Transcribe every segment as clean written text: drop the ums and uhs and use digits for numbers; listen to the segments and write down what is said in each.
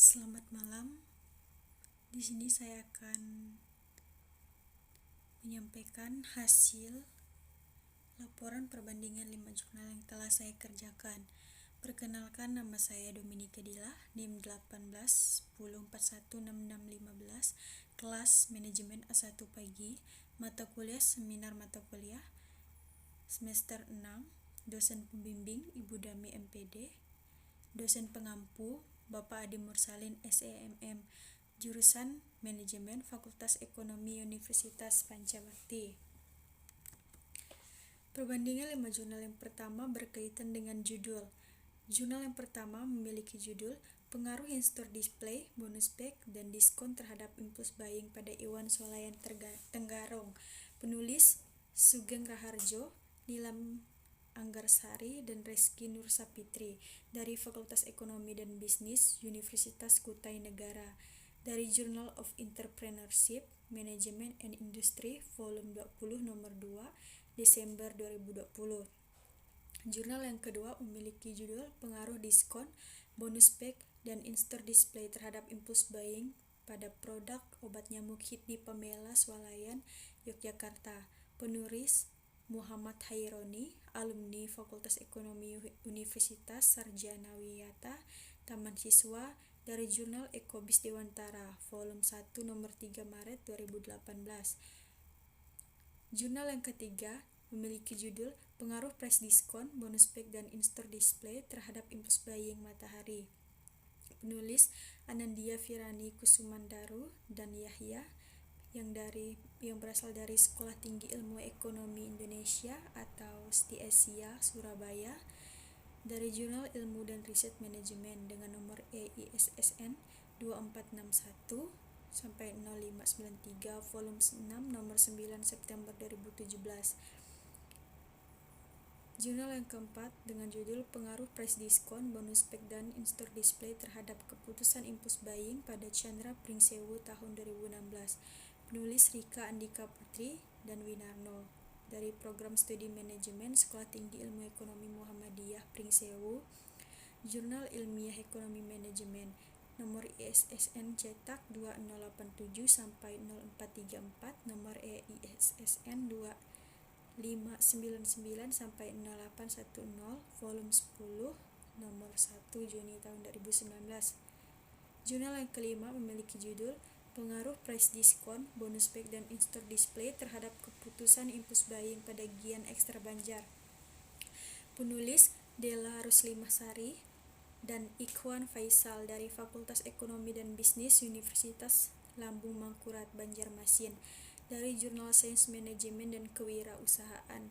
Selamat malam. Di sini saya akan menyampaikan hasil laporan perbandingan 5 jurnal yang telah saya kerjakan. Perkenalkan, nama saya Dominika Dila, NIM 18 10 41 66 15, kelas Manajemen A1 Pagi, mata kuliah Seminar Mata Kuliah, semester 6, dosen pembimbing Ibu Dami MPD, dosen pengampu Bapak Adi Mursalin SEMM, jurusan Manajemen Fakultas Ekonomi Universitas Pancawati. Perbandingan 5 jurnal yang pertama berkaitan dengan judul. Jurnal yang pertama memiliki judul Pengaruh In-Store Display, Bonus Pack, dan Diskon terhadap Impulse Buying pada Iwan Swalayan Tenggarong. Penulis Sugeng Raharjo, Nilam Anggarsari, dan Reski Nur Sapitri dari Fakultas Ekonomi dan Bisnis Universitas Kutai Negara. Dari Journal of Entrepreneurship, Management and Industry, volume 20 nomor 2, Desember 2020. Jurnal yang kedua memiliki judul Pengaruh Diskon, Bonus Pack, dan In-Store Display terhadap Impulse Buying pada produk obat nyamuk hit di Pamela Swalayan, Yogyakarta. Penulis Muhammad Haironi, alumni Fakultas Ekonomi Universitas Sarjana Wiyata, Taman Siswa, dari Jurnal Ekobis Dewantara, volume 1 nomor 3 Maret 2018. Jurnal yang ketiga memiliki judul Pengaruh Price Diskon, Bonus Pack, dan In-Store Display terhadap Impulse Buying Matahari. Penulis Anandia Firani Kusumandaru dan Yahya yang berasal dari Sekolah Tinggi Ilmu Ekonomi Indonesia atau STIASIA Surabaya, dari Jurnal Ilmu dan Riset Manajemen dengan nomor EISSN 2461 sampai 0593, volume 6 nomor 9 September 2017. Jurnal yang keempat dengan judul Pengaruh Price Diskon, Bonus Pack, dan In-Store Display terhadap Keputusan Impulse Buying pada Chandra Pringsewu tahun 2016. Penulis Rika Andika Putri dan Winarno dari Program Studi Manajemen Sekolah Tinggi Ilmu Ekonomi Muhammadiyah Pringsewu. Jurnal Ilmiah Ekonomi Manajemen nomor ISSN cetak 2087 sampai 0434, nomor EISSN 2599 sampai 0810, volume 10 nomor 1 Juni tahun 2019. Jurnal yang kelima memiliki judul Pengaruh Price Diskon, Bonus Pack, dan In-Store Display terhadap Keputusan Impulse Buying pada Gian Ekstra Banjar. Penulis Della Ruslimasari dan Ikhwan Faisal dari Fakultas Ekonomi dan Bisnis Universitas Lambung Mangkurat Banjarmasin, dari Jurnal Sains Manajemen dan Kewirausahaan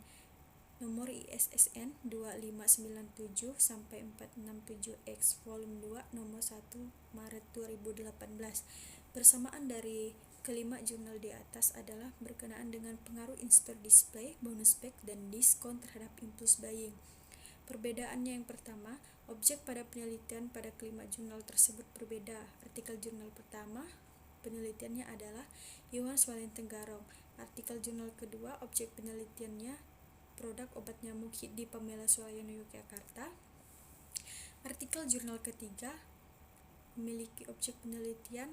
nomor ISSN 2597 sampai 467X, volume 2 nomor 1 Maret 2018. Bersamaan dari kelima jurnal di atas adalah berkenaan dengan pengaruh In-Store Display, Bonus Pack, dan Diskon terhadap Impulse Buying. Perbedaannya yang pertama, objek pada penelitian pada kelima jurnal tersebut berbeda. Artikel jurnal pertama, penelitiannya adalah Iwan Swalayan Tenggarong. Artikel jurnal kedua, objek penelitiannya produk obat nyamuk hit di Pamela Swalayan, Yogyakarta. Artikel jurnal ketiga memiliki objek penelitian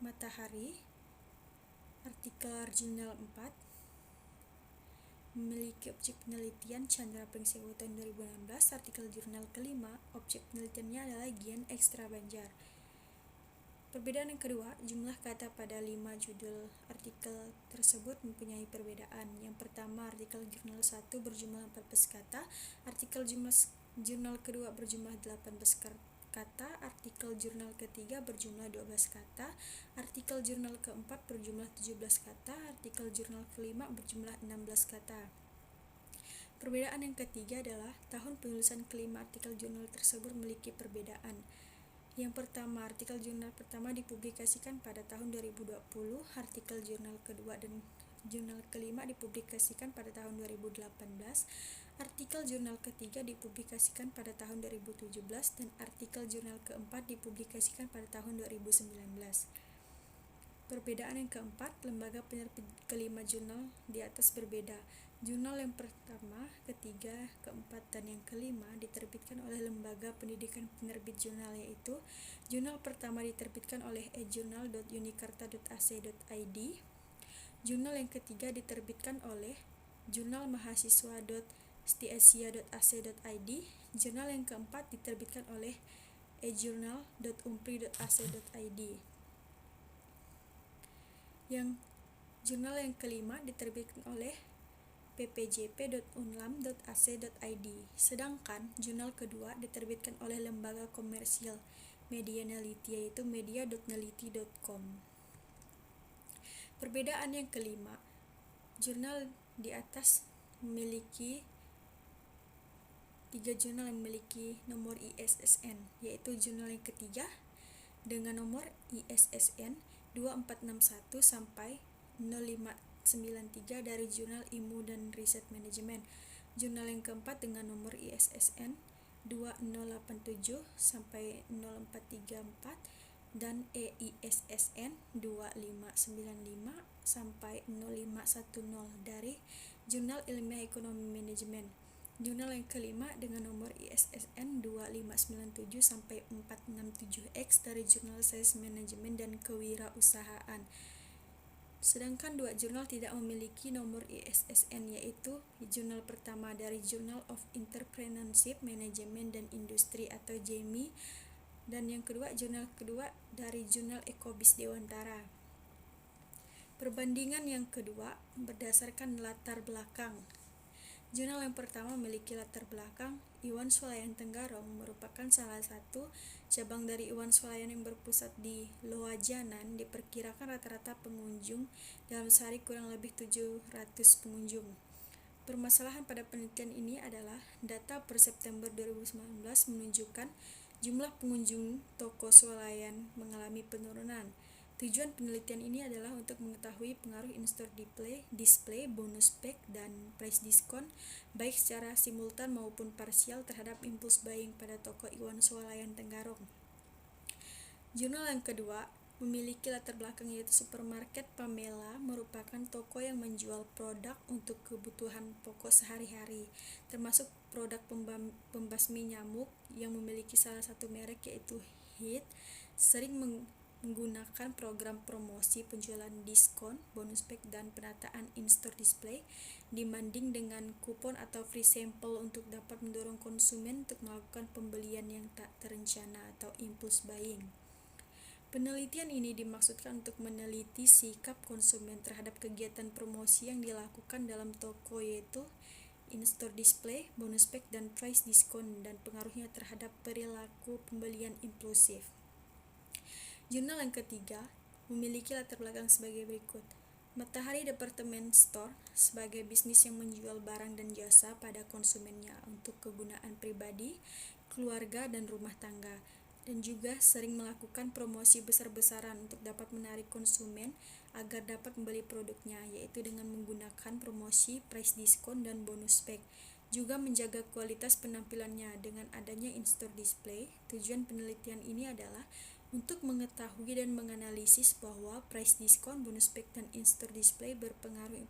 Matahari. Artikel jurnal 4 memiliki objek penelitian Chandra Pringsewu tahun 2016. Artikel jurnal kelima, objek penelitiannya adalah Gian Ekstra Banjar. Perbedaan yang kedua, jumlah kata pada 5 judul artikel tersebut mempunyai perbedaan. Yang pertama, artikel jurnal 1 berjumlah 14 kata, artikel jurnal kedua berjumlah 18 kata, artikel jurnal ketiga berjumlah 12 kata, artikel jurnal keempat berjumlah 17 kata, artikel jurnal kelima berjumlah 16 kata. Perbedaan yang ketiga adalah tahun penulisan kelima artikel jurnal tersebut memiliki perbedaan. Yang pertama, artikel jurnal pertama dipublikasikan pada tahun 2020, artikel jurnal kedua dan jurnal kelima dipublikasikan pada tahun 2018, artikel jurnal ketiga dipublikasikan pada tahun 2017, dan artikel jurnal keempat dipublikasikan pada tahun 2019. Perbedaan yang keempat, lembaga penerbit kelima jurnal di atas berbeda. Jurnal yang pertama, ketiga, keempat, dan yang kelima diterbitkan oleh lembaga pendidikan penerbit jurnal, yaitu jurnal pertama diterbitkan oleh ejournal.unikarta.ac.id, jurnal yang ketiga diterbitkan oleh jurnal mahasiswa.stiasia.ac.id, jurnal yang keempat diterbitkan oleh ejournal.umpri.ac.id. Yang jurnal yang kelima diterbitkan oleh ppjp.unlam.ac.id. Sedangkan jurnal kedua diterbitkan oleh lembaga komersial media neliti, yaitu media.neliti.com. Perbedaan yang kelima, jurnal di atas memiliki 3 jurnal yang memiliki nomor ISSN, yaitu jurnal yang ketiga dengan nomor ISSN 2461 sampai 0593 dari jurnal Ilmu dan Riset Manajemen. Jurnal yang keempat dengan nomor ISSN 2087 sampai 0434 dan EISSN 2595 sampai 0510 dari jurnal Ilmiah Ekonomi Manajemen. Jurnal yang kelima dengan nomor ISSN 2597 sampai 467X dari jurnal Sains Manajemen dan Kewirausahaan. Sedangkan 2 jurnal tidak memiliki nomor ISSN, yaitu jurnal pertama dari Journal of Entrepreneurship Management dan Industri atau JEMI, dan yang kedua jurnal kedua dari Jurnal Ekobis Dewantara. Perbandingan yang kedua berdasarkan latar belakang. Jurnal yang pertama memiliki latar belakang Iwan Swalayan Tenggarong merupakan salah satu cabang dari Iwan Swalayan yang berpusat di Loajanan. Diperkirakan rata-rata pengunjung dalam sehari kurang lebih 700 pengunjung. Permasalahan pada penelitian ini adalah data per September 2019 menunjukkan jumlah pengunjung toko swalayan mengalami penurunan. Tujuan penelitian ini adalah untuk mengetahui pengaruh in-store display, bonus pack, dan price diskon baik secara simultan maupun parsial terhadap impulse buying pada toko Iwan Swalayan Tenggarong. Jurnal yang kedua memiliki latar belakang yaitu supermarket Pamela merupakan toko yang menjual produk untuk kebutuhan pokok sehari-hari, termasuk produk pembasmi nyamuk yang memiliki salah satu merek yaitu Hit, sering menggunakan program promosi penjualan diskon, bonus pack, dan penataan in-store display dibanding dengan kupon atau free sample untuk dapat mendorong konsumen untuk melakukan pembelian yang tak terencana atau impulse buying. Penelitian ini dimaksudkan untuk meneliti sikap konsumen terhadap kegiatan promosi yang dilakukan dalam toko, yaitu in-store display, bonus pack, dan price diskon, dan pengaruhnya terhadap perilaku pembelian impulsif. Jurnal yang ketiga memiliki latar belakang sebagai berikut. Matahari Department Store sebagai bisnis yang menjual barang dan jasa pada konsumennya untuk kegunaan pribadi, keluarga, dan rumah tangga, dan juga sering melakukan promosi besar-besaran untuk dapat menarik konsumen agar dapat membeli produknya, yaitu dengan menggunakan promosi, price diskon, dan bonus pack. Juga menjaga kualitas penampilannya dengan adanya in-store display. Tujuan penelitian ini adalah untuk mengetahui dan menganalisis bahwa price diskon, bonus pack, dan in-store display berpengaruh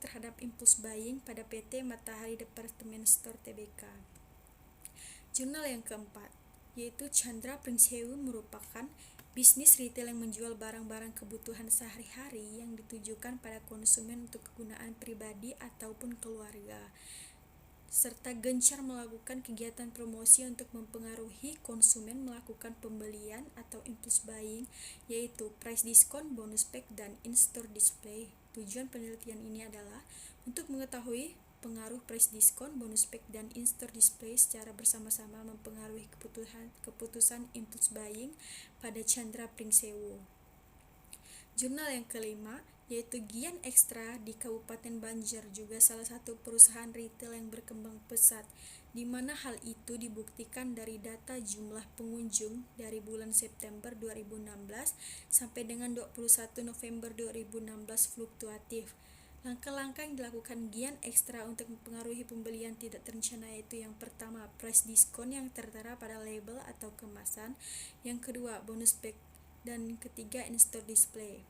terhadap impulse buying pada PT Matahari Department Store Tbk. Jurnal yang keempat yaitu Chandra Pringsewu merupakan bisnis retail yang menjual barang-barang kebutuhan sehari-hari yang ditujukan pada konsumen untuk kegunaan pribadi ataupun keluarga, serta gencar melakukan kegiatan promosi untuk mempengaruhi konsumen melakukan pembelian atau impulse buying, yaitu price diskon, bonus pack, dan in-store display. Tujuan penelitian ini adalah untuk mengetahui pengaruh price diskon, bonus pack, dan in-store display secara bersama-sama mempengaruhi keputusan impulse buying pada Chandra Pringsewu. Jurnal yang kelima yaitu Gian Extra di Kabupaten Banjar, juga salah satu perusahaan retail yang berkembang pesat, di mana hal itu dibuktikan dari data jumlah pengunjung dari bulan September 2016 sampai dengan 21 November 2016 fluktuatif. Langkah-langkah yang dilakukan Gian Ekstra untuk mempengaruhi pembelian tidak terencana yaitu yang pertama, price diskon yang tertera pada label atau kemasan, yang kedua, bonus pack, dan ketiga, in-store display.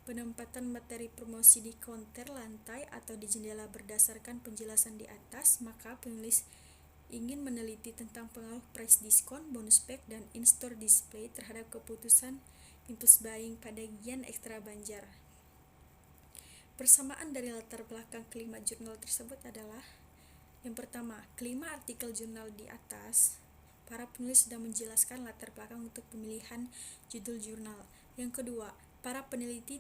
Penempatan materi promosi di counter, lantai, atau di jendela berdasarkan penjelasan di atas, maka penulis ingin meneliti tentang pengaruh price diskon, bonus pack, dan in-store display terhadap keputusan impulse buying pada Gian Ekstra Banjar. Persamaan dari latar belakang kelima jurnal tersebut adalah: yang pertama, kelima artikel jurnal di atas, para penulis sudah menjelaskan latar belakang untuk pemilihan judul jurnal. Yang kedua, para peneliti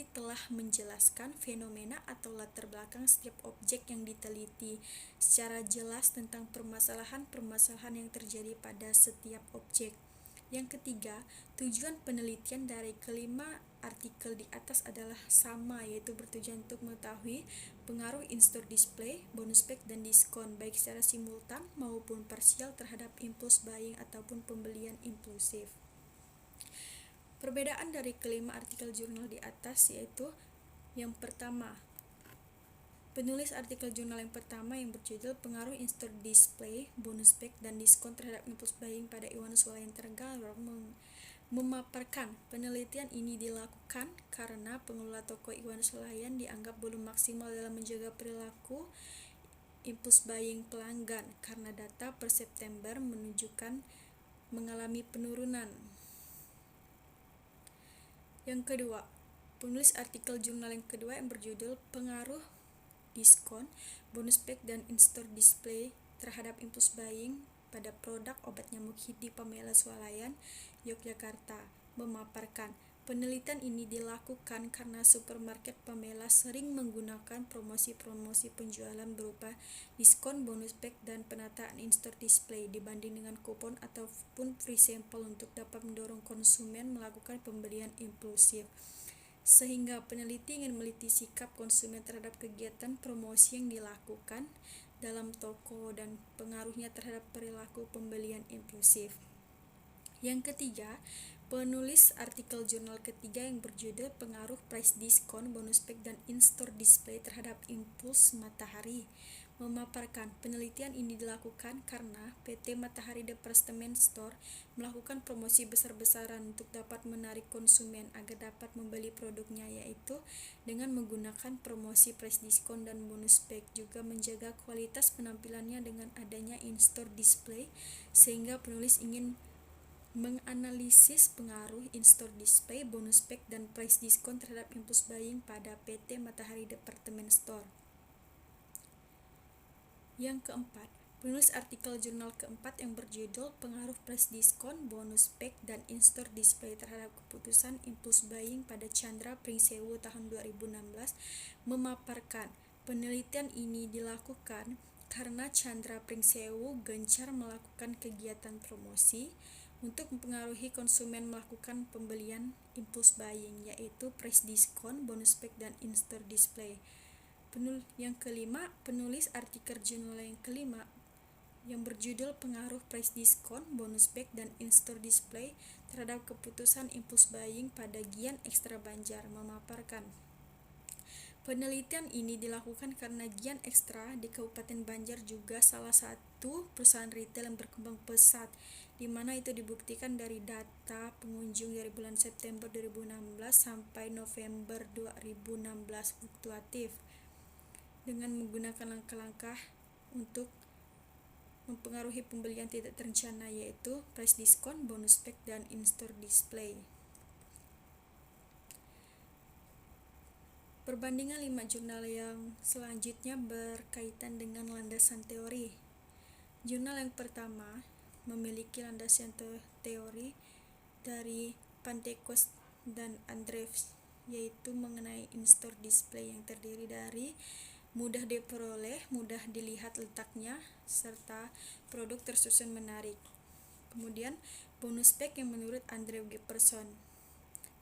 telah menjelaskan fenomena atau latar belakang setiap objek yang diteliti secara jelas tentang permasalahan-permasalahan yang terjadi pada setiap objek. Yang ketiga, tujuan penelitian dari kelima artikel di atas adalah sama, yaitu bertujuan untuk mengetahui pengaruh in-store display, bonus pack, dan diskon baik secara simultan maupun parsial terhadap impulse buying ataupun pembelian impulsif. Perbedaan dari kelima artikel jurnal di atas yaitu: yang pertama, penulis artikel jurnal yang pertama yang berjudul Pengaruh in-store display, bonus pack, dan diskon terhadap impulse buying pada Iwan Swalayan Trenggalek memaparkan penelitian ini dilakukan karena pengelola toko Iwan Swalayan dianggap belum maksimal dalam menjaga perilaku impulse buying pelanggan karena data per September menunjukkan mengalami penurunan. Yang kedua, penulis artikel jurnal yang kedua yang berjudul Pengaruh diskon, bonus pack, dan in-store display terhadap impulse buying pada produk obat nyamuk di Pamela Swalayan, Yogyakarta, memaparkan penelitian ini dilakukan karena supermarket Pamela sering menggunakan promosi-promosi penjualan berupa diskon, bonus pack, dan penataan in-store display dibanding dengan kupon ataupun free sample untuk dapat mendorong konsumen melakukan pembelian impulsif. Sehingga peneliti ingin meliti sikap konsumen terhadap kegiatan promosi yang dilakukan dalam toko dan pengaruhnya terhadap perilaku pembelian impulsif. Yang ketiga, penulis artikel jurnal ketiga yang berjudul Pengaruh Price Diskon, Bonus Pack, dan In-Store Display terhadap Impuls Matahari memaparkan penelitian ini dilakukan karena PT Matahari Department Store melakukan promosi besar-besaran untuk dapat menarik konsumen agar dapat membeli produknya, yaitu dengan menggunakan promosi price diskon dan bonus pack, juga menjaga kualitas penampilannya dengan adanya in-store display, sehingga penulis ingin menganalisis pengaruh in-store display, bonus pack, dan price diskon terhadap impulse buying pada PT Matahari Department Store. Yang keempat, penulis artikel jurnal keempat yang berjudul Pengaruh Price Diskon, Bonus Pack, dan In-Store Display terhadap keputusan impulse buying pada Chandra Pringsewu tahun 2016 memaparkan penelitian ini dilakukan karena Chandra Pringsewu gencar melakukan kegiatan promosi untuk mempengaruhi konsumen melakukan pembelian impulse buying, yaitu price diskon, bonus pack, dan in-store display. Yang kelima, penulis artikel jurnal yang kelima yang berjudul Pengaruh Price Diskon, Bonus Pack, dan In-Store Display terhadap keputusan impulse buying pada Gian Ekstra Banjar memaparkan penelitian ini dilakukan karena Gian Ekstra di Kabupaten Banjar juga salah satu perusahaan retail yang berkembang pesat, di mana itu dibuktikan dari data pengunjung dari bulan September 2016 sampai November 2016 fluktuatif, dengan menggunakan langkah-langkah untuk mempengaruhi pembelian tidak terencana, yaitu price diskon, bonus pack, dan in-store display. Perbandingan 5 jurnal yang selanjutnya berkaitan dengan landasan teori. Jurnal yang pertama memiliki landasan teori dari Pantekos dan Andrews, yaitu mengenai in-store display yang terdiri dari mudah diperoleh, mudah dilihat letaknya, serta produk tersusun menarik. Kemudian bonus pack yang menurut Andrew Jefferson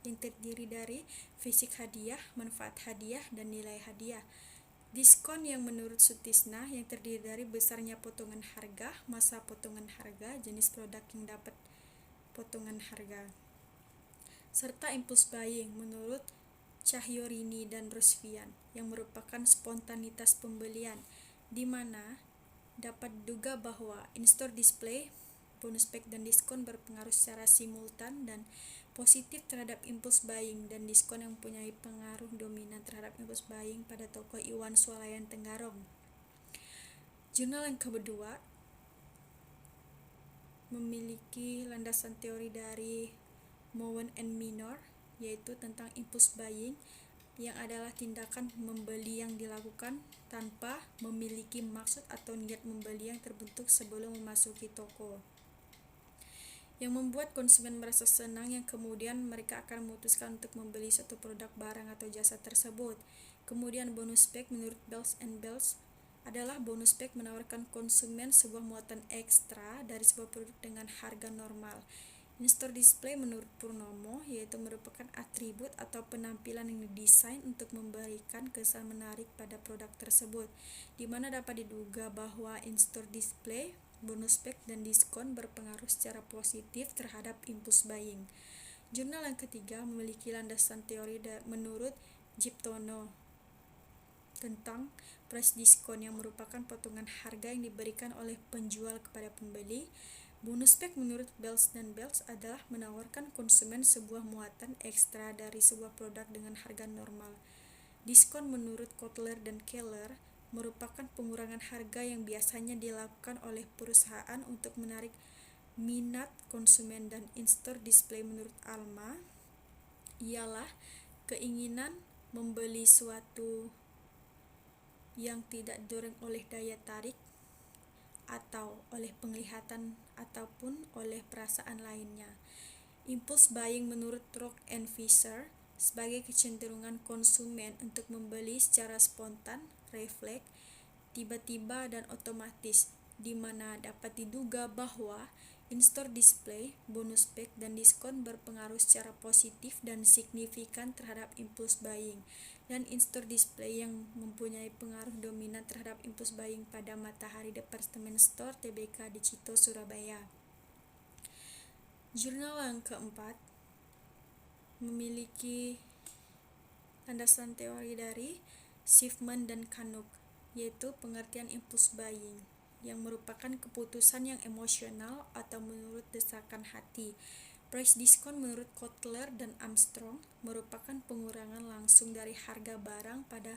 yang terdiri dari fisik hadiah, manfaat hadiah, dan nilai hadiah. Diskon yang menurut Sutisna yang terdiri dari besarnya potongan harga, masa potongan harga, jenis produk yang dapat potongan harga. Serta impulse buying menurut Cahyorini dan Rusvian, yang merupakan spontanitas pembelian, di mana dapat diduga bahwa in-store display, bonus pack dan diskon berpengaruh secara simultan dan positif terhadap impulse buying, dan diskon yang mempunyai pengaruh dominan terhadap impulse buying pada toko Iwan Swalayan Tenggarong. Jurnal yang kedua memiliki landasan teori dari Mowen and Minor, yaitu tentang impulse buying, yang adalah tindakan membeli yang dilakukan tanpa memiliki maksud atau niat membeli yang terbentuk sebelum memasuki toko, yang membuat konsumen merasa senang, yang kemudian mereka akan memutuskan untuk membeli suatu produk, barang, atau jasa tersebut. Kemudian bonus pack menurut Bells and Bells adalah bonus pack menawarkan konsumen sebuah muatan ekstra dari sebuah produk dengan harga normal. In-store display menurut Purnomo yaitu merupakan atribut atau penampilan yang didesain untuk memberikan kesan menarik pada produk tersebut, di mana dapat diduga bahwa in-store display, bonus pack, dan diskon berpengaruh secara positif terhadap impulse buying. Jurnal yang ketiga memiliki landasan teori menurut Giptono tentang price diskon, yang merupakan potongan harga yang diberikan oleh penjual kepada pembeli. Bonus pack menurut Bells dan Bells adalah menawarkan konsumen sebuah muatan ekstra dari sebuah produk dengan harga normal. Diskon menurut Kotler dan Keller merupakan pengurangan harga yang biasanya dilakukan oleh perusahaan untuk menarik minat konsumen, dan in-store display menurut Alma ialah keinginan membeli suatu yang tidak didorong oleh daya tarik atau oleh penglihatan ataupun oleh perasaan lainnya. Impulse buying menurut Rock and Fisher sebagai kecenderungan konsumen untuk membeli secara spontan, refleks, tiba-tiba, dan otomatis, di mana dapat diduga bahwa in-store display, bonus pack, dan diskon berpengaruh secara positif dan signifikan terhadap impulse buying, dan in-store display yang mempunyai pengaruh dominan terhadap impulse buying pada Matahari Department Store Tbk di Cito, Surabaya. Jurnal yang keempat memiliki landasan teori dari Schiffman dan Canuck, yaitu pengertian impulse buying, yang merupakan keputusan yang emosional atau menurut desakan hati. Price diskon menurut Kotler dan Armstrong merupakan pengurangan langsung dari harga barang pada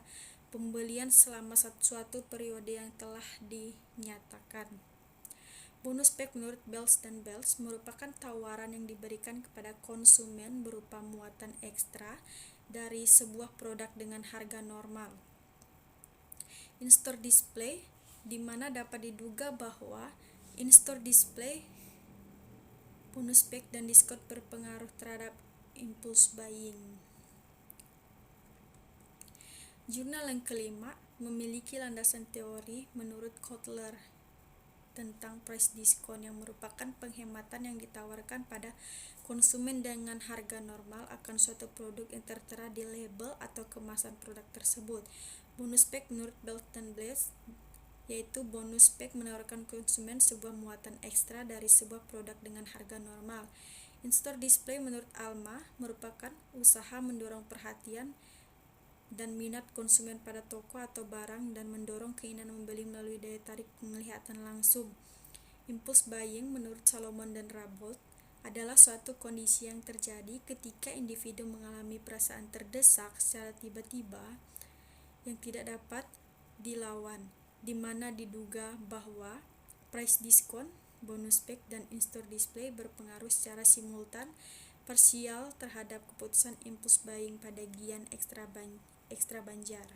pembelian selama suatu periode yang telah dinyatakan. Bonus pack menurut Bells dan Bells merupakan tawaran yang diberikan kepada konsumen berupa muatan ekstra dari sebuah produk dengan harga normal. In-store display, di mana dapat diduga bahwa in-store display, bonus pack, dan diskon berpengaruh terhadap impulse buying. Jurnal yang kelima memiliki landasan teori menurut Kotler tentang price diskon, yang merupakan penghematan yang ditawarkan pada konsumen dengan harga normal akan suatu produk yang tertera di label atau kemasan produk tersebut. Bonus pack menurut Bells dan Bells yaitu bonus pack menawarkan konsumen sebuah muatan ekstra dari sebuah produk dengan harga normal. In-store display menurut Alma merupakan usaha mendorong perhatian dan minat konsumen pada toko atau barang dan mendorong keinginan membeli melalui daya tarik penglihatan langsung. Impulse buying menurut Salomon dan Rabold adalah suatu kondisi yang terjadi ketika individu mengalami perasaan terdesak secara tiba-tiba yang tidak dapat dilawan, di mana diduga bahwa price diskon, bonus pack, dan in-store display berpengaruh secara simultan parsial terhadap keputusan impulse buying pada Gian Ekstra Banjar.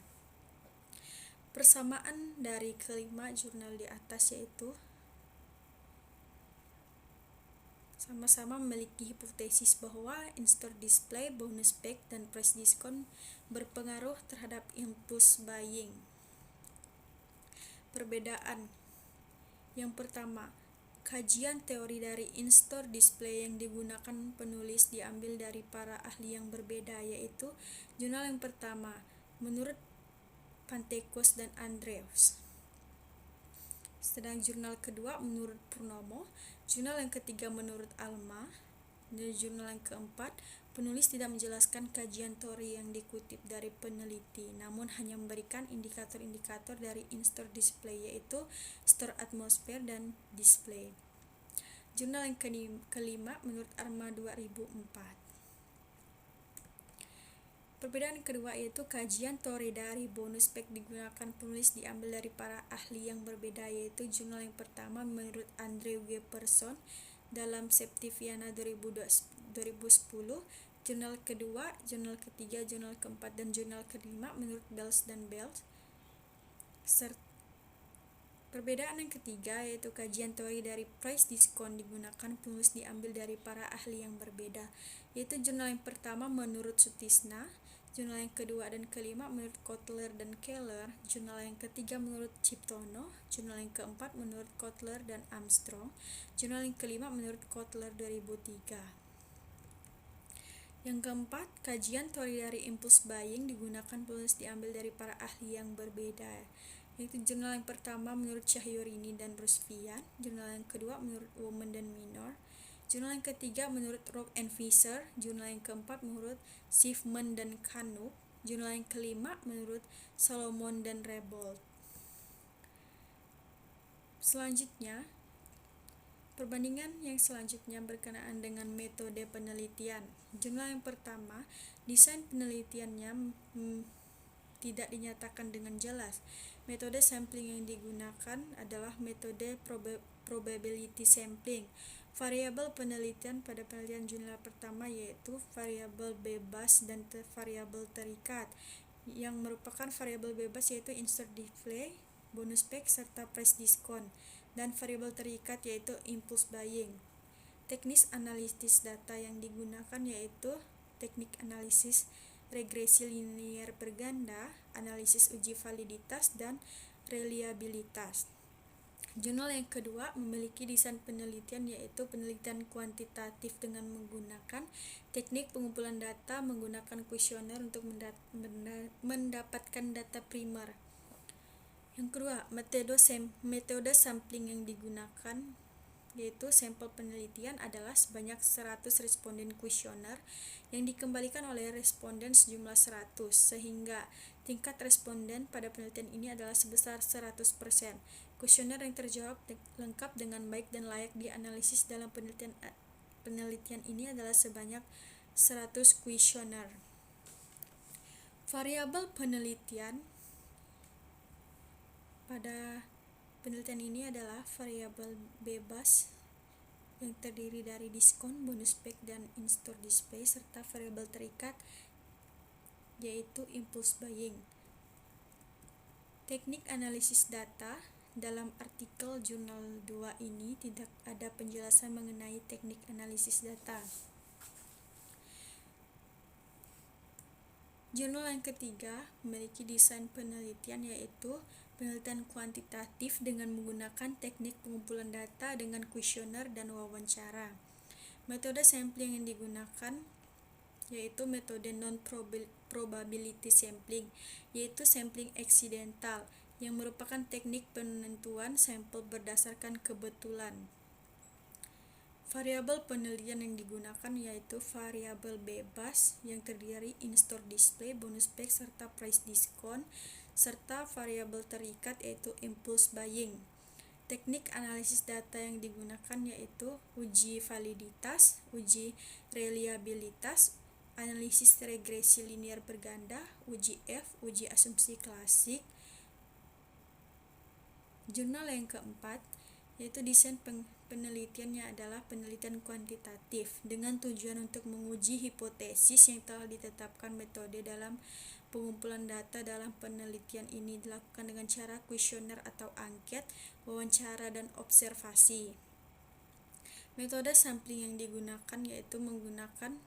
Persamaan dari kelima jurnal di atas yaitu sama-sama memiliki hipotesis bahwa in-store display, bonus pack, dan price diskon berpengaruh terhadap impulse buying. Perbedaan yang pertama, kajian teori dari in-store display yang digunakan penulis diambil dari para ahli yang berbeda, yaitu jurnal yang pertama menurut Pantekos dan Andrews, sedang jurnal kedua menurut Purnomo, jurnal yang ketiga menurut Alma, Di jurnal yang keempat, penulis tidak menjelaskan kajian teori yang dikutip dari peneliti, namun hanya memberikan indikator-indikator dari in-store display, yaitu store atmosphere dan display. Jurnal yang kelima menurut ARMA 2004. Perbedaan kedua yaitu kajian teori dari bonus spek digunakan penulis diambil dari para ahli yang berbeda, yaitu jurnal yang pertama menurut Andrew Jefferson dalam Septiviana 2010, jurnal kedua, jurnal ketiga, jurnal keempat, dan jurnal kelima menurut Bells dan Bells. Perbedaan yang ketiga yaitu kajian teori dari price discount digunakan penulis diambil dari para ahli yang berbeda, yaitu jurnal yang pertama menurut Sutisna, jurnal yang kedua dan kelima menurut Kotler dan Keller, jurnal yang ketiga menurut Ciptono, jurnal yang keempat menurut Kotler dan Armstrong, jurnal yang kelima menurut Kotler 2003. Yang keempat, kajian teori dari impulse buying digunakan penulis diambil dari para ahli yang berbeda, yaitu jurnal yang pertama menurut Cahyorini dan Rusfian, jurnal yang kedua menurut Woman dan Minor, jurnal yang ketiga menurut Rock and Fisher, jurnal yang keempat menurut Schiffman dan Kanu, jurnal yang kelima menurut Solomon dan Rebold. Selanjutnya, perbandingan yang selanjutnya berkenaan dengan metode penelitian. Jurnal yang pertama, desain penelitiannya tidak dinyatakan dengan jelas. Metode sampling yang digunakan adalah metode probability sampling. Variabel penelitian pada penelitian jurnal pertama yaitu variabel bebas dan variabel terikat. Yang merupakan variabel bebas yaitu in-store display, bonus spek, serta price discount, dan variabel terikat yaitu impulse buying. Teknis analisis data yang digunakan yaitu teknik analisis regresi linier berganda, analisis uji validitas, dan reliabilitas. Jurnal yang kedua memiliki desain penelitian yaitu penelitian kuantitatif dengan menggunakan teknik pengumpulan data menggunakan kuesioner untuk mendapatkan data primer. Yang kedua, metode sampling yang digunakan yaitu sampel penelitian adalah sebanyak 100 responden kuesioner yang dikembalikan oleh responden sejumlah 100, sehingga tingkat responden pada penelitian ini adalah sebesar 100%. Kuesioner yang terjawab lengkap dengan baik dan layak dianalisis dalam penelitian ini adalah sebanyak 100 kuesioner. Variabel penelitian pada penelitian ini adalah variabel bebas yang terdiri dari diskon, bonus spek, dan in-store display, serta variabel terikat yaitu impulse buying. Teknik analisis data. Dalam artikel jurnal 2 ini tidak ada penjelasan mengenai teknik analisis data. Jurnal yang ketiga memiliki desain penelitian yaitu penelitian kuantitatif dengan menggunakan teknik pengumpulan data dengan kuesioner dan wawancara. Metode sampling yang digunakan yaitu metode non-probability sampling, yaitu sampling eksidental, yang merupakan teknik penentuan sampel berdasarkan kebetulan. Variabel penelitian yang digunakan yaitu variabel bebas yang terdiri dari in-store display, bonus spek, serta price discount, serta variabel terikat yaitu impulse buying. Teknik analisis data yang digunakan yaitu uji validitas, uji reliabilitas, analisis regresi linier berganda, uji F, uji asumsi klasik. Jurnal yang keempat yaitu desain penelitiannya adalah penelitian kuantitatif dengan tujuan untuk menguji hipotesis yang telah ditetapkan. Metode dalam pengumpulan data dalam penelitian ini dilakukan dengan cara kuesioner atau angket, wawancara, dan observasi. Metode sampling yang digunakan yaitu menggunakan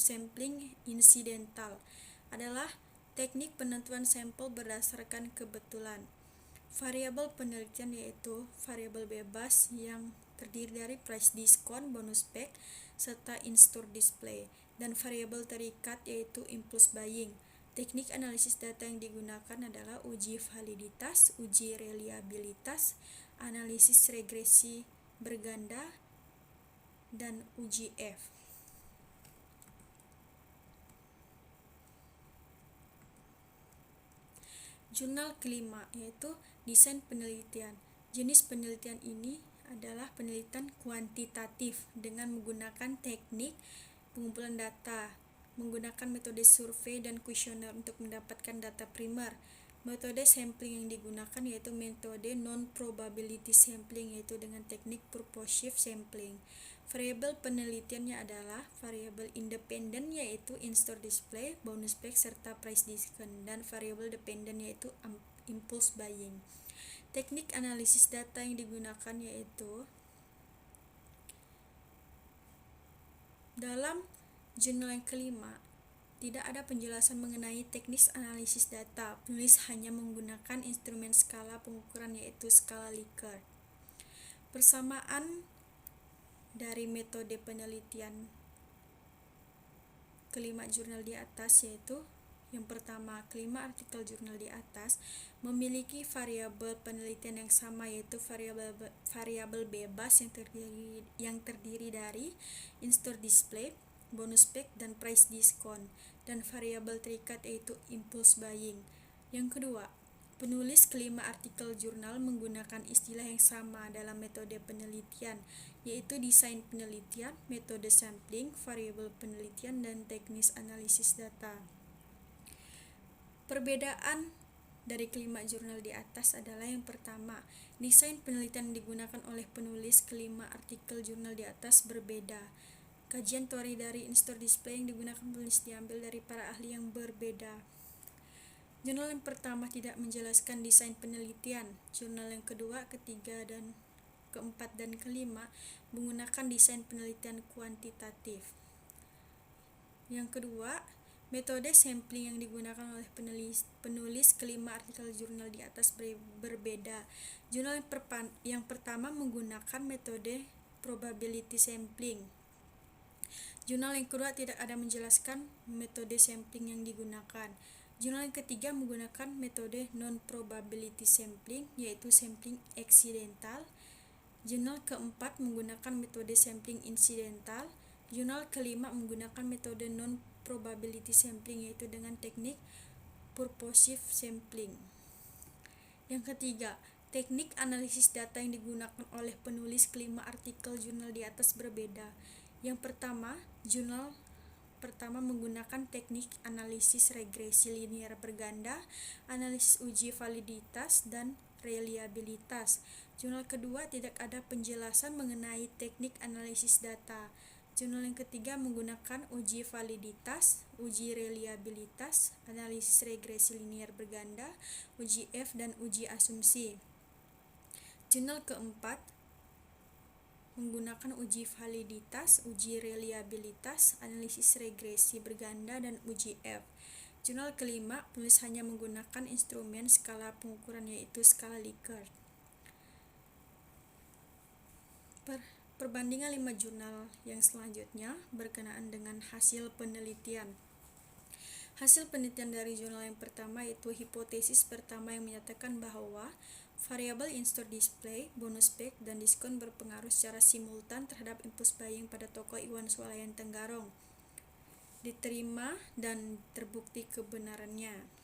sampling insidental, adalah teknik penentuan sampel berdasarkan kebetulan. Variabel penelitian yaitu variabel bebas yang terdiri dari price discount, bonus spek, serta in-store display, dan variabel terikat yaitu impulse buying. Teknik analisis data yang digunakan adalah uji validitas, uji reliabilitas, analisis regresi berganda, dan uji F. Jurnal kelima yaitu desain penelitian. Jenis penelitian ini adalah penelitian kuantitatif dengan menggunakan teknik pengumpulan data, menggunakan metode survei dan kuesioner untuk mendapatkan data primer. Metode sampling yang digunakan yaitu metode non-probability sampling, yaitu dengan teknik purposive sampling. Variabel penelitiannya adalah variabel independen yaitu in-store display, bonus pack, serta price discount, dan variabel dependen yaitu impulse buying. Teknik analisis data yang digunakan yaitu dalam jurnal yang kelima tidak ada penjelasan mengenai teknis analisis data. Penulis hanya menggunakan instrumen skala pengukuran yaitu skala Likert. Persamaan dari metode penelitian kelima jurnal di atas yaitu yang pertama, kelima artikel jurnal di atas memiliki variabel penelitian yang sama yaitu variabel bebas yang terdiri dari in-store display, bonus pack, dan price discount, dan variabel terikat yaitu impulse buying. Yang kedua, penulis kelima artikel jurnal menggunakan istilah yang sama dalam metode penelitian yaitu desain penelitian, metode sampling, variabel penelitian, dan teknis analisis data. Perbedaan dari kelima jurnal di atas adalah yang pertama, desain penelitian digunakan oleh penulis kelima artikel jurnal di atas berbeda. Kajian teori dari in-store display yang digunakan penulis diambil dari para ahli yang berbeda. Jurnal yang pertama tidak menjelaskan desain penelitian. Jurnal yang kedua, ketiga, dan keempat, dan kelima menggunakan desain penelitian kuantitatif. Yang kedua, metode sampling yang digunakan oleh penulis kelima artikel jurnal di atas berbeda. Jurnal yang pertama menggunakan metode probability sampling. Jurnal yang kedua tidak ada menjelaskan metode sampling yang digunakan. Jurnal yang ketiga menggunakan metode non-probability sampling, yaitu sampling eksidental. Jurnal keempat menggunakan metode sampling insidental. Jurnal kelima menggunakan metode non-probability sampling, yaitu dengan teknik purposive sampling. Yang ketiga, teknik analisis data yang digunakan oleh penulis kelima artikel jurnal di atas berbeda. Yang pertama, jurnal pertama menggunakan teknik analisis regresi linear berganda, analisis uji validitas, dan reliabilitas. Jurnal kedua tidak ada penjelasan mengenai teknik analisis data. Jurnal yang ketiga menggunakan uji validitas, uji reliabilitas, analisis regresi linear berganda, uji F, dan uji asumsi. Jurnal keempat menggunakan uji validitas, uji reliabilitas, analisis regresi berganda, dan uji F. Jurnal kelima, penulis hanya menggunakan instrumen skala pengukuran yaitu skala Likert. Perbandingan 5 jurnal yang selanjutnya berkenaan dengan hasil penelitian. Hasil penelitian dari jurnal yang pertama yaitu hipotesis pertama yang menyatakan bahwa variabel in-store display, bonus pack, dan diskon berpengaruh secara simultan terhadap impulse buying pada toko Iwan Swalayan Tenggarong. Diterima dan terbukti kebenarannya.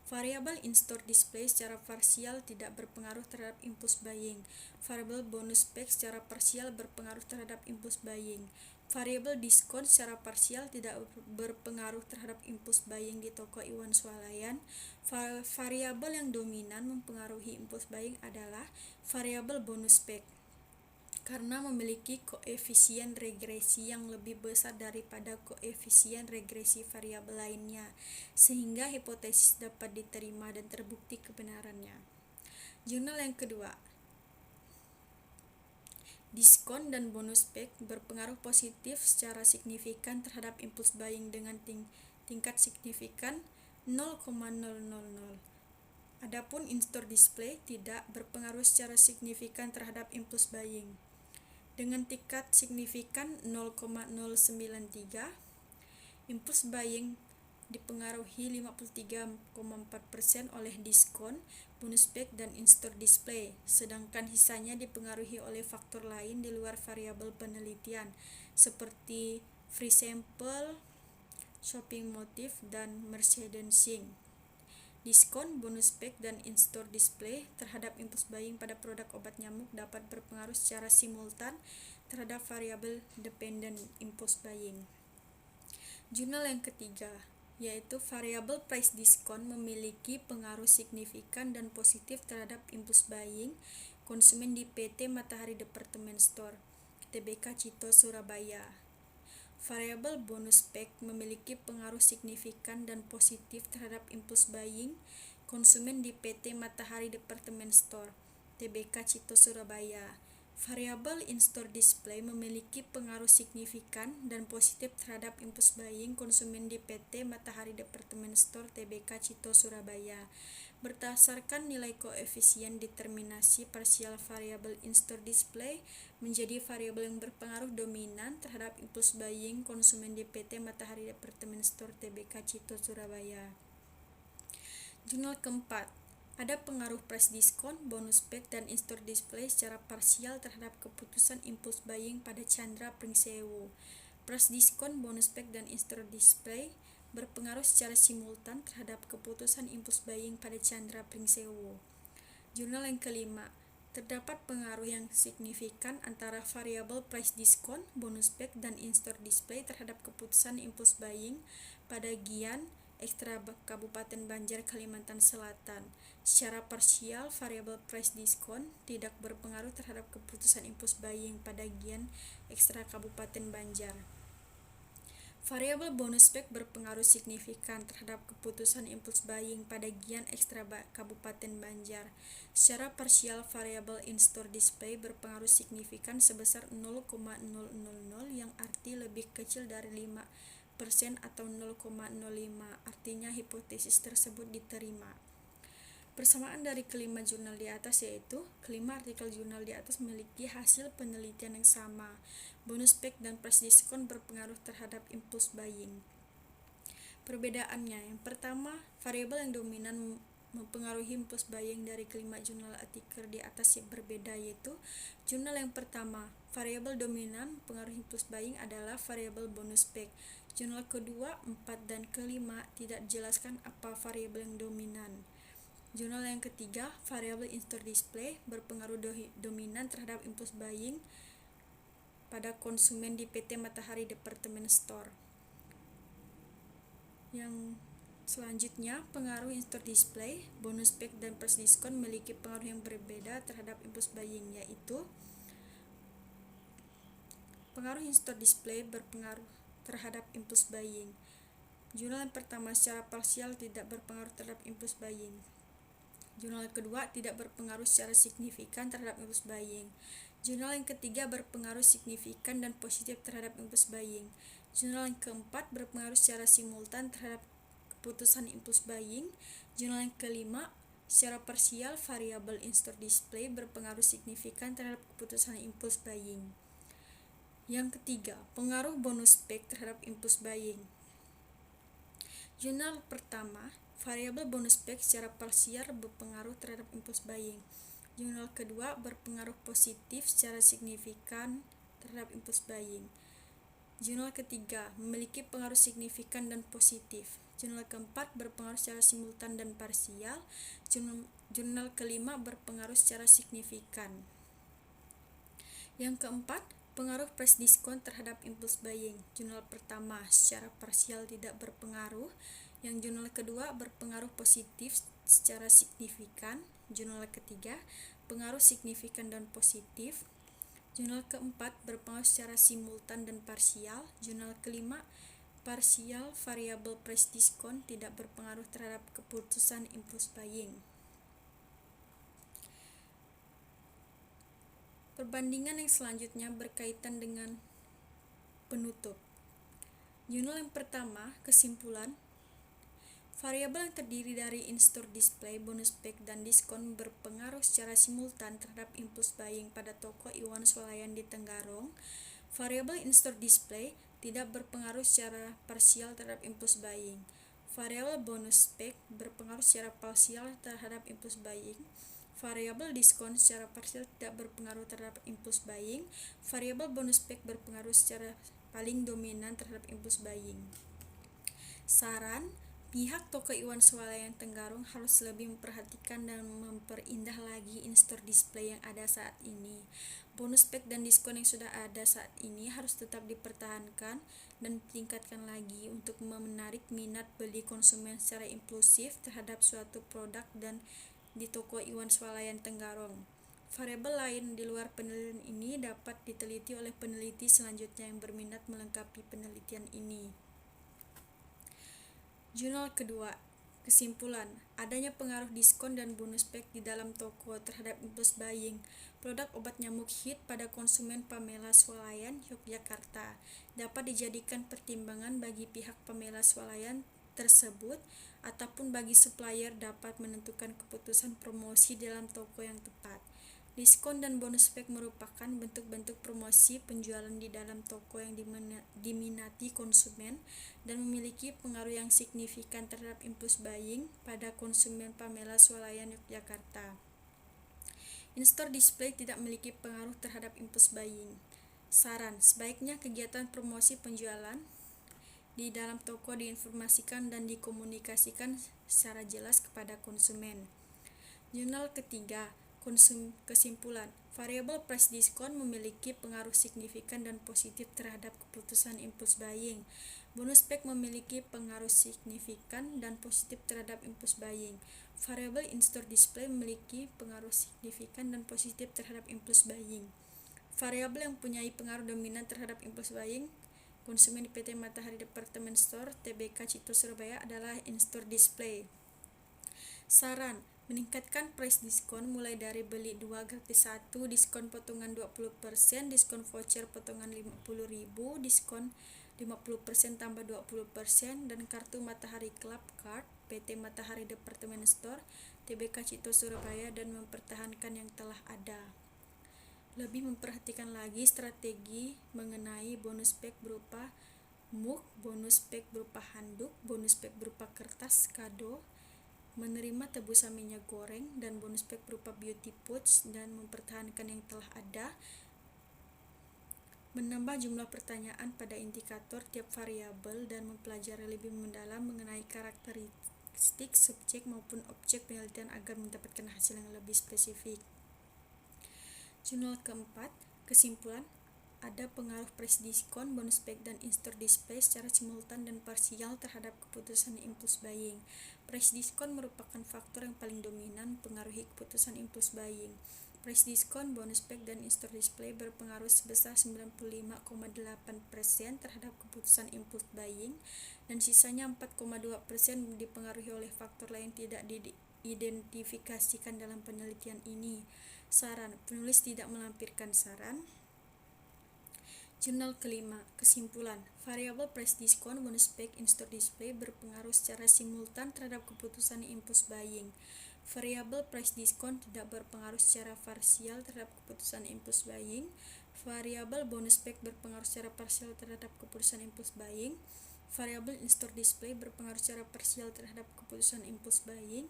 Variabel in-store display secara parsial tidak berpengaruh terhadap impulse buying. Variabel bonus pack secara parsial berpengaruh terhadap impulse buying. Variabel diskon secara parsial tidak berpengaruh terhadap impulse buying di toko Iwan Swalayan. Variabel yang dominan mempengaruhi impulse buying adalah variabel bonus pack karena memiliki koefisien regresi yang lebih besar daripada koefisien regresi variabel lainnya, sehingga hipotesis dapat diterima dan terbukti kebenarannya. Jurnal yang kedua, diskon dan bonus pack berpengaruh positif secara signifikan terhadap impulse buying dengan tingkat signifikan 0,000. Adapun in-store display tidak berpengaruh secara signifikan terhadap impulse buying dengan tingkat signifikan 0,093. Impulse buying dipengaruhi 53,4% oleh diskon, bonus pack, dan in-store display, sedangkan sisanya dipengaruhi oleh faktor lain di luar variabel penelitian seperti free sample, shopping motif, dan merchandising. Diskon, bonus pack, dan in-store display terhadap impulse buying pada produk obat nyamuk dapat berpengaruh secara simultan terhadap variabel dependent impulse buying. Jurnal yang ketiga, yaitu variabel price discount memiliki pengaruh signifikan dan positif terhadap impulse buying konsumen di PT Matahari Department Store, Tbk Cito Surabaya. Variabel bonus pack memiliki pengaruh signifikan dan positif terhadap impulse buying konsumen di PT Matahari Department Store, Tbk Cito Surabaya. Variabel in-store display memiliki pengaruh signifikan dan positif terhadap impulse buying konsumen di PT Matahari Department Store, Tbk Cito Surabaya. Berdasarkan nilai koefisien determinasi parsial variabel in-store display menjadi variabel yang berpengaruh dominan terhadap impulse buying konsumen di PT Matahari Department Store, Tbk Cito Surabaya. Jurnal keempat, ada pengaruh price discount, bonus pack, dan in-store display secara parsial terhadap keputusan impulse buying pada Chandra Pringsewu. Price discount, bonus pack, dan in-store display berpengaruh secara simultan terhadap keputusan impulse buying pada Chandra Pringsewu. Jurnal yang kelima, terdapat pengaruh yang signifikan antara variabel price discount, bonus pack, dan in-store display terhadap keputusan impulse buying pada Gian Ekstra Kabupaten Banjar, Kalimantan Selatan. Secara parsial, variabel price discount tidak berpengaruh terhadap keputusan impulse buying pada Gian Ekstra Kabupaten Banjar. Variabel bonus pack berpengaruh signifikan terhadap keputusan impulse buying pada Gian Ekstra Kabupaten Banjar. Secara parsial, variabel in-store display berpengaruh signifikan sebesar 0,000 yang arti lebih kecil dari 5% atau 0,05, artinya hipotesis tersebut diterima. Persamaan dari kelima jurnal di atas yaitu, kelima artikel jurnal di atas memiliki hasil penelitian yang sama. Bonus pack dan price discount berpengaruh terhadap impulse buying. Perbedaannya, yang pertama, variabel yang dominan mempengaruhi impulse buying dari kelima jurnal artikel di atas yang berbeda, yaitu jurnal yang pertama, variabel dominan pengaruh impulse buying adalah variabel bonus pack. Jurnal kedua, 4, dan kelima tidak dijelaskan apa variabel yang dominan. Jurnal yang ketiga, variabel in-store display berpengaruh dominan terhadap impulse buying pada konsumen di PT Matahari Department Store. Yang selanjutnya, pengaruh in-store display, bonus pack, dan price discount memiliki pengaruh yang berbeda terhadap impulse buying, yaitu pengaruh in-store display berpengaruh terhadap impulse buying. Jurnal yang pertama secara parsial tidak berpengaruh terhadap impulse buying. Jurnal yang kedua tidak berpengaruh secara signifikan terhadap impulse buying. Jurnal yang ketiga berpengaruh signifikan dan positif terhadap impulse buying. Jurnal yang keempat berpengaruh secara simultan terhadap keputusan impulse buying. Jurnal yang kelima secara parsial, variabel in-store display berpengaruh signifikan terhadap keputusan impulse buying. Yang ketiga, pengaruh bonus pack terhadap impulse buying. Jurnal pertama, variabel bonus pack secara parsial berpengaruh terhadap impulse buying. Jurnal kedua berpengaruh positif secara signifikan terhadap impulse buying. Jurnal ketiga memiliki pengaruh signifikan dan positif. Jurnal keempat berpengaruh secara simultan dan parsial. Jurnal kelima berpengaruh secara signifikan. Yang keempat, pengaruh price discount terhadap impulse buying. Jurnal pertama secara parsial tidak berpengaruh. Yang jurnal kedua berpengaruh positif secara signifikan. Jurnal ketiga pengaruh signifikan dan positif. Jurnal keempat berpengaruh secara simultan dan parsial. Jurnal kelima parsial, variabel price discount tidak berpengaruh terhadap keputusan impulse buying. Perbandingan yang selanjutnya berkaitan dengan penutup. Jurnal yang pertama, kesimpulan. Variabel yang terdiri dari in-store display, bonus pack, dan diskon berpengaruh secara simultan terhadap impulse buying pada toko Iwan Swalayan di Tenggarong. Variabel in-store display tidak berpengaruh secara parsial terhadap impulse buying. Variabel bonus pack berpengaruh secara parsial terhadap impulse buying. Variabel diskon secara parsial tidak berpengaruh terhadap impulse buying. Variabel bonus pack berpengaruh secara paling dominan terhadap impulse buying. Saran, Pihak toko Iwan Swalayan Tenggarong harus lebih memperhatikan dan memperindah lagi in-store display yang ada saat ini. Bonus pack dan diskon yang sudah ada saat ini harus tetap dipertahankan dan ditingkatkan lagi untuk menarik minat beli konsumen secara impulsif terhadap suatu produk dan di toko Iwan Swalayan Tenggarong. Variabel lain di luar penelitian ini dapat diteliti oleh peneliti selanjutnya yang berminat melengkapi penelitian ini. Jurnal kedua. Kesimpulan, adanya pengaruh diskon dan bonus pack di dalam toko terhadap impulse buying produk obat nyamuk hit pada konsumen Pamela Swalayan, Yogyakarta dapat dijadikan pertimbangan bagi pihak Pamela Swalayan tersebut ataupun bagi supplier dapat menentukan keputusan promosi dalam toko yang tepat. Diskon dan bonus pack merupakan bentuk-bentuk promosi penjualan di dalam toko yang diminati konsumen dan memiliki pengaruh yang signifikan terhadap impulse buying pada konsumen Pamela Swalayan Yogyakarta. In-store display tidak memiliki pengaruh terhadap impulse buying. Saran, sebaiknya kegiatan promosi penjualan di dalam toko diinformasikan dan dikomunikasikan secara jelas kepada konsumen. Jurnal ketiga. Kesimpulan, variabel price diskon memiliki pengaruh signifikan dan positif terhadap keputusan impulse buying. Bonus pack memiliki pengaruh signifikan dan positif terhadap impulse buying. Variabel in-store display memiliki pengaruh signifikan dan positif terhadap impulse buying. Variabel yang mempunyai pengaruh dominan terhadap impulse buying konsumen di PT Matahari Department Store Tbk Cito Surabaya adalah in-store display. Saran, meningkatkan price diskon mulai dari beli 2 gratis 1, diskon potongan 20%, diskon voucher potongan 50.000, diskon 50% tambah 20%, dan kartu Matahari Club Card PT Matahari Department Store Tbk Cito Surabaya dan mempertahankan yang telah ada. Lebih memperhatikan lagi strategi mengenai bonus pack berupa mug, bonus pack berupa handuk, bonus pack berupa kertas kado, menerima tebusan minyak goreng, dan bonus pack berupa beauty pouch, dan mempertahankan yang telah ada. Menambah jumlah pertanyaan pada indikator tiap variabel dan mempelajari lebih mendalam mengenai karakteristik subjek maupun objek penelitian agar mendapatkan hasil yang lebih spesifik. Jurnal keempat. Kesimpulan, ada pengaruh price diskon, bonus pack, dan in-store display secara simultan dan parsial terhadap keputusan impulse buying. Price diskon merupakan faktor yang paling dominan mempengaruhi keputusan impulse buying. Price diskon, bonus pack, dan in-store display berpengaruh sebesar 95,8% terhadap keputusan impulse buying, dan sisanya 4,2% dipengaruhi oleh faktor lain tidak diidentifikasikan dalam penelitian ini. Saran, penulis tidak melampirkan saran. Jurnal kelima. Kesimpulan, variabel price diskon, bonus pack, in-store display berpengaruh secara simultan terhadap keputusan impulse buying. Variabel price diskon tidak berpengaruh secara parsial terhadap keputusan impulse buying. Variabel bonus pack berpengaruh secara parsial terhadap keputusan impulse buying. Variabel in-store display berpengaruh secara parsial terhadap keputusan impulse buying.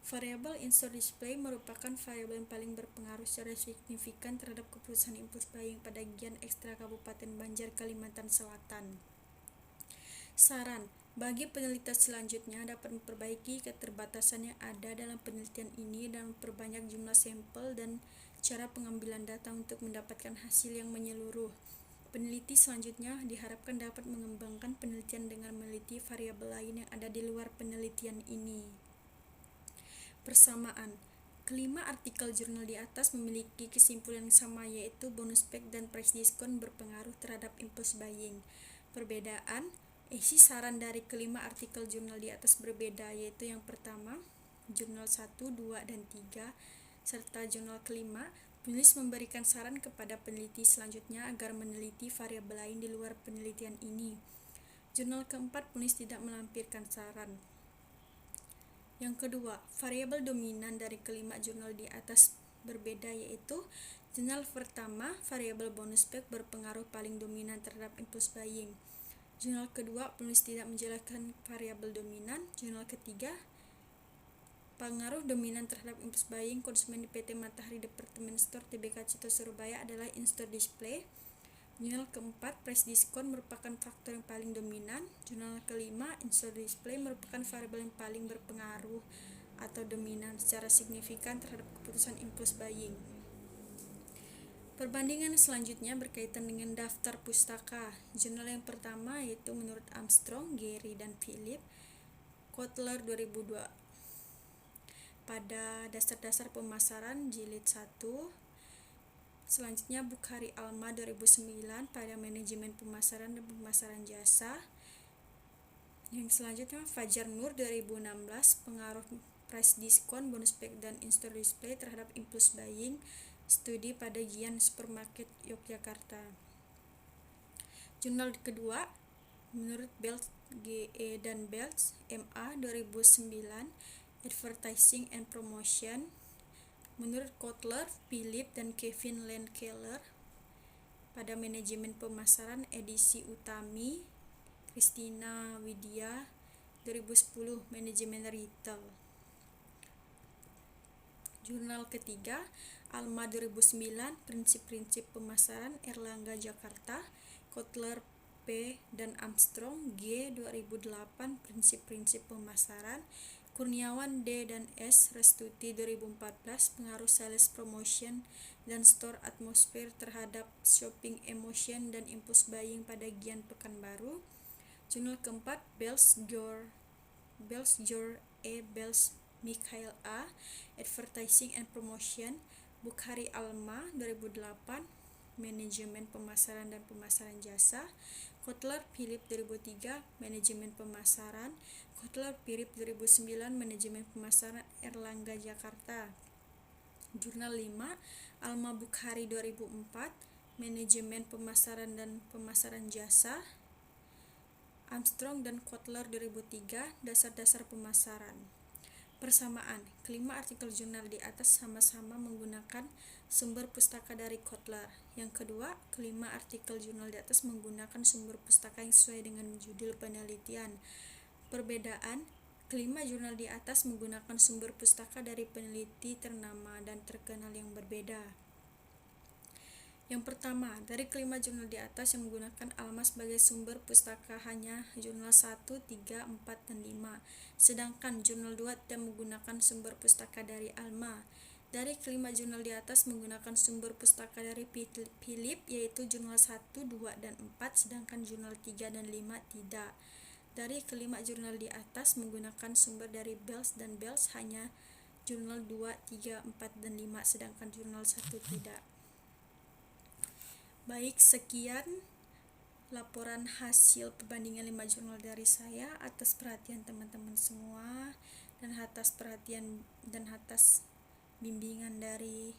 Variabel in-store display merupakan variabel yang paling berpengaruh secara signifikan terhadap keputusan impulse buying pada Gian Ekstra Kabupaten Banjar, Kalimantan Selatan. Saran, bagi penelitian selanjutnya dapat memperbaiki keterbatasan yang ada dalam penelitian ini dan memperbanyak jumlah sampel dan cara pengambilan data untuk mendapatkan hasil yang menyeluruh. Peneliti selanjutnya diharapkan dapat mengembangkan penelitian dengan meneliti variabel lain yang ada di luar penelitian ini. Persamaan, kelima artikel jurnal di atas memiliki kesimpulan yang sama, yaitu bonus pack dan price diskon berpengaruh terhadap impulse buying. Perbedaan, isi saran dari kelima artikel jurnal di atas berbeda, yaitu yang pertama, jurnal 1, 2, dan 3, serta jurnal kelima, penulis memberikan saran kepada peneliti selanjutnya agar meneliti variabel lain di luar penelitian ini. Jurnal keempat, penulis tidak melampirkan saran. Yang kedua, variabel dominan dari kelima jurnal di atas berbeda, yaitu jurnal pertama, variabel bonus pack berpengaruh paling dominan terhadap impulse buying. Jurnal kedua, penulis tidak menjelaskan variabel dominan. Jurnal ketiga, pengaruh dominan terhadap impulse buying konsumen di PT Matahari Department Store Tbk Cito Surabaya adalah in-store display. Jurnal keempat, price discount merupakan faktor yang paling dominan. Jurnal kelima, in-store display merupakan variabel yang paling berpengaruh atau dominan secara signifikan terhadap keputusan impulse buying. Perbandingan selanjutnya berkaitan dengan daftar pustaka. Jurnal yang pertama yaitu menurut Armstrong, Gary, dan Philip, Kotler 2002. Pada dasar-dasar pemasaran jilid 1. Selanjutnya Bukhari Alma 2009 pada manajemen pemasaran dan pemasaran jasa. Yang selanjutnya Fajar Nur 2016 pengaruh price discount, bonus pack, dan in-store display terhadap impulse buying, studi pada Gian Supermarket Yogyakarta. Jurnal kedua menurut Belts, GE dan Belts, MA 2009 Advertising and Promotion. Menurut Kotler, Philip, dan Kevin Landkeller pada manajemen pemasaran edisi Utami, Kristina Widya 2010 manajemen retail. Jurnal ketiga Alma 2009 prinsip-prinsip pemasaran Erlangga Jakarta, Kotler P dan Armstrong G 2008 prinsip-prinsip pemasaran, Kurniawan D dan S Restuti 2014 pengaruh sales promotion dan store atmosphere terhadap shopping emotion dan impulse buying pada Gian Pekanbaru. Jurnal keempat Belts, George E. Belts, Mikhail A. Advertising and Promotion, Bukhari Alma 2008 manajemen pemasaran dan pemasaran jasa, Kotler Philip 2003 manajemen pemasaran, Kotler Philip 2009 manajemen pemasaran Erlangga Jakarta. Jurnal 5 Alma Bukhari 2004 manajemen pemasaran dan pemasaran jasa, Armstrong dan Kotler 2003 dasar-dasar pemasaran. Persamaan, kelima artikel jurnal di atas sama-sama menggunakan sumber pustaka dari Kotler. Yang kedua, kelima artikel jurnal di atas menggunakan sumber pustaka yang sesuai dengan judul penelitian. Perbedaan, kelima jurnal di atas menggunakan sumber pustaka dari peneliti ternama dan terkenal yang berbeda. Yang pertama, dari kelima jurnal di atas yang menggunakan Alma sebagai sumber pustaka hanya jurnal 1, 3, 4, dan 5. Sedangkan jurnal 2 tidak menggunakan sumber pustaka dari Alma. Dari kelima jurnal di atas menggunakan sumber pustaka dari Philip yaitu jurnal 1, 2, dan 4, sedangkan jurnal 3 dan 5 tidak. Dari kelima jurnal di atas menggunakan sumber dari Belts dan Belts hanya jurnal 2, 3, 4, dan 5, sedangkan jurnal 1 tidak. Baik, sekian laporan hasil perbandingan 5 jurnal dari saya. Atas perhatian teman-teman semua dan atas perhatian dan atas bimbingan dari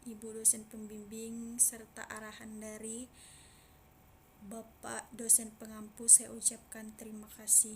Ibu dosen pembimbing serta arahan dari Bapak dosen pengampu, saya ucapkan terima kasih.